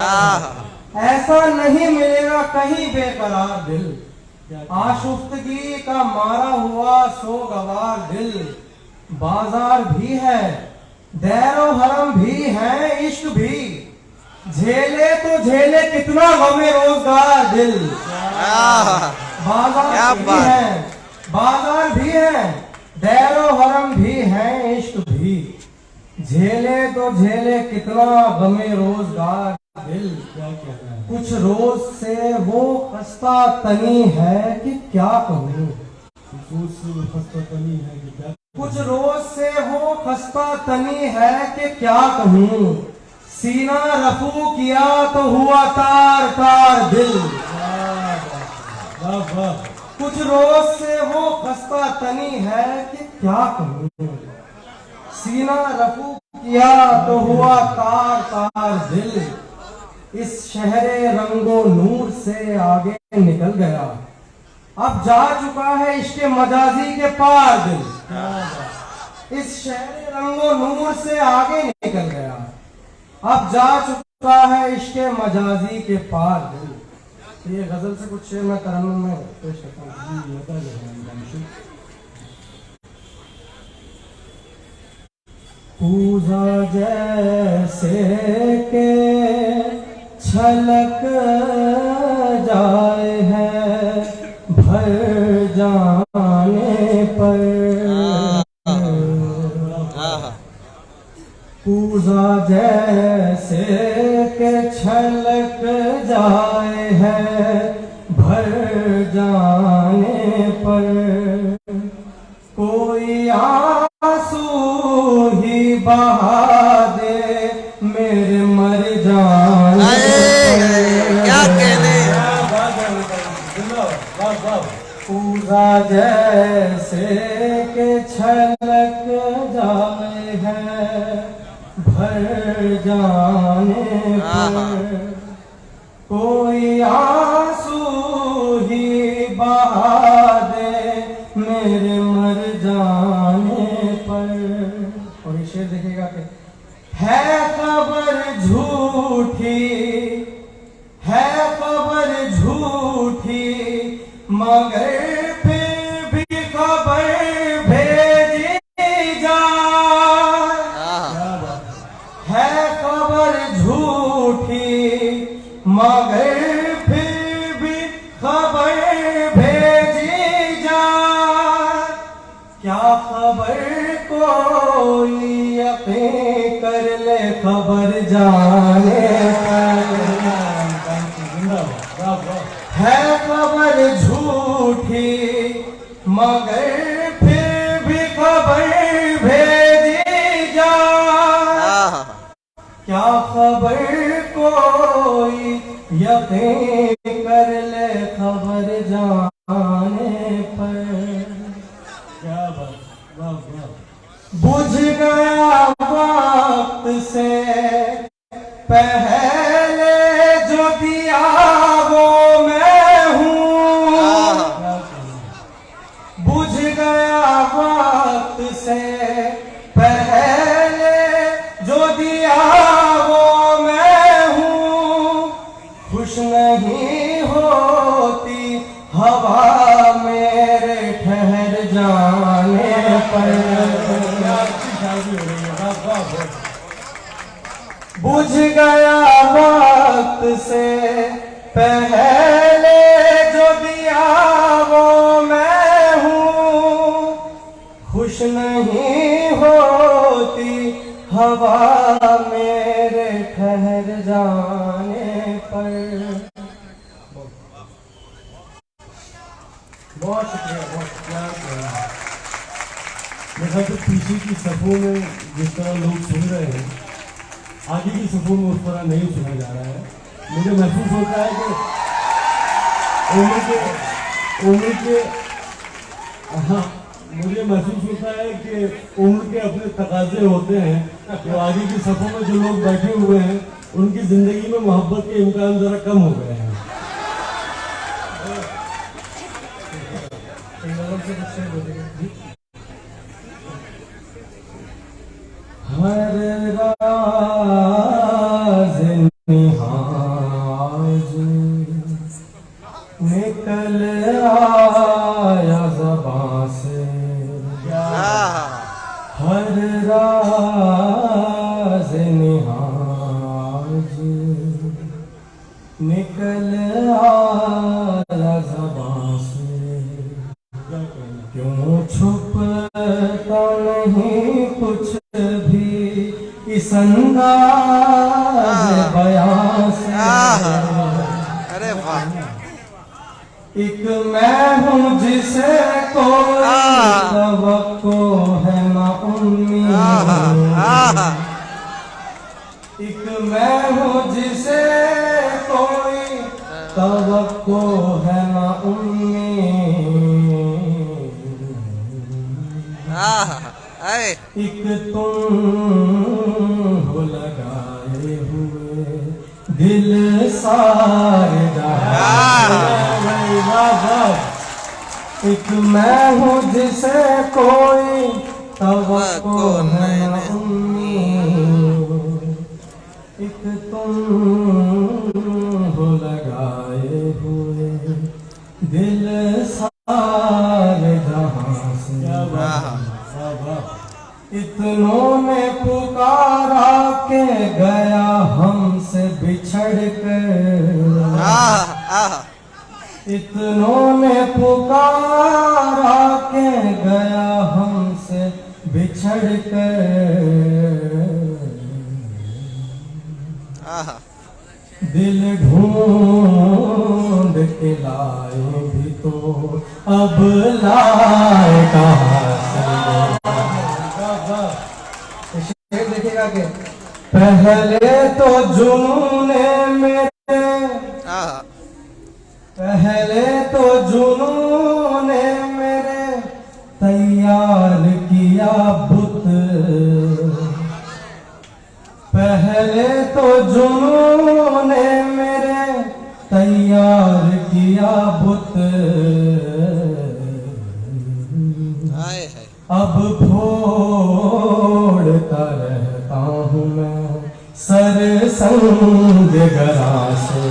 ऐसा नहीं मिलेगा कहीं बेकरार दिल, आशुफ्तगी का मारा हुआ सो गवार दिल। बाजार भी है, दैरो हरम भी है, इश्क भी, झेले तो झेले कितना गमे रोजगार दिल। बाजार भी है, दैरो हरम भी है, इश्क भी, झेले तो झेले कितना गमे रोजगार दिल। कुछ रोज से वो खस्ता तनी है कि क्या कहूँ, कुछ रोज से वो खस्ता तनी है कि क्या कहूँ। सीना रफू किया तो हुआ तार तार दिल। कुछ रोज से वो खस्ता तनी है कि क्या कहूँ। सीना रफू किया तो हुआ तार तार दिल। इस शहरे रंगो नूर से आगे निकल गया, अब जा चुका है इश्क मजाजी के पार दिल। इस शहरे रंगो नूर से आगे निकल गया, अब जा चुका है इश्क मजाजी के पार दिल। ये गजल से कुछ शेर मैं तरन्नुम में पेश करता हूँ। पूजा जैसे के छलक जाए है भर जाने पर, पूजा जैसे के छलक जाए है भर जाने पर, कोई आंसू ही बहा दे मेरे मर जाने पर। क्या कहने पूजा जैसे के छलक जाए है भर जाने पर, कोई आंसू ही बहा दे मेरे मर जाने पर। और ये शेर देखिएगा कि है खबर झूठी, है खबर झूठी, मगर फिर भी खबर भेजी जाए। है खबर झूठी मगर फिर भी खबर भेजी जाए। क्या खबर कोई यकीन कर ले खबर जाने है खबर झूठी मगर फिर भी खबर भेजी जाए। क्या खबर कोई यकीन कर ले खबर जाने पर। क्या बात, बुझ गया वक्त से पहले जो दिया वो मैं हूँ। बुझ गया वक्त से पहले जो दिया वो मैं हूँ। खुश नहीं होती हवा मेरे ठहर जाने पर। बुझ गया वक्त से पहले जो दिया वो मैं हूँ। खुश नहीं होती हवा मेरे ठहर जाने पर। बहुत शुक्रिया, बहुत शुक्रिया। मेरे ख्याल से पीछे की सफ़ों में जिस तरह लोग सुन रहे हैं, आगे की सफ़ों में उस तरह नहीं सुना जा रहा है। मुझे महसूस होता है कि उम्र के हाँ, मुझे महसूस होता है कि उम्र के अपने तकाजे होते हैं। तो आगे की सफ़ों में जो लोग बैठे हुए हैं उनकी ज़िंदगी में मोहब्बत के इम्कान ज़रा कम हो गए हैं। हर राज निहार आया ज़बां से हर राज निहाज निकल आया ज़बां से क्यों छुपता नहीं कुछ भी इस अंदाज़ बयां से। अरे वाह एक मैं हूँ जिसे कोई तवक्को है ना उम्मीद। एक मैं हूँ जिसे कोई तवक्को है ना उम्मीद। एक तुम हो लगाए हुए दिल सारे एक मैं हूँ जिसे कोई तवक्को है ना उम्मीद। एक तुम हो लगाए हुए दिल सारे जहां से। इतनों ने पुकारा के गया हमसे बिछड़ कर। इतनों ने पुकारा के गया हमसे बिछड़ कर। दिल ढूंढ के लाए भी तो अब लाए कहाँ से। देखिएगा कि पहले तो जुनूने मेरे पहले तो जुनूने मेरे तैयार किया बुत। पहले तो जुनूने मेरे तैयार किया बुत। अब फोड़ता रहता हूँ मैं सर संग गरा से।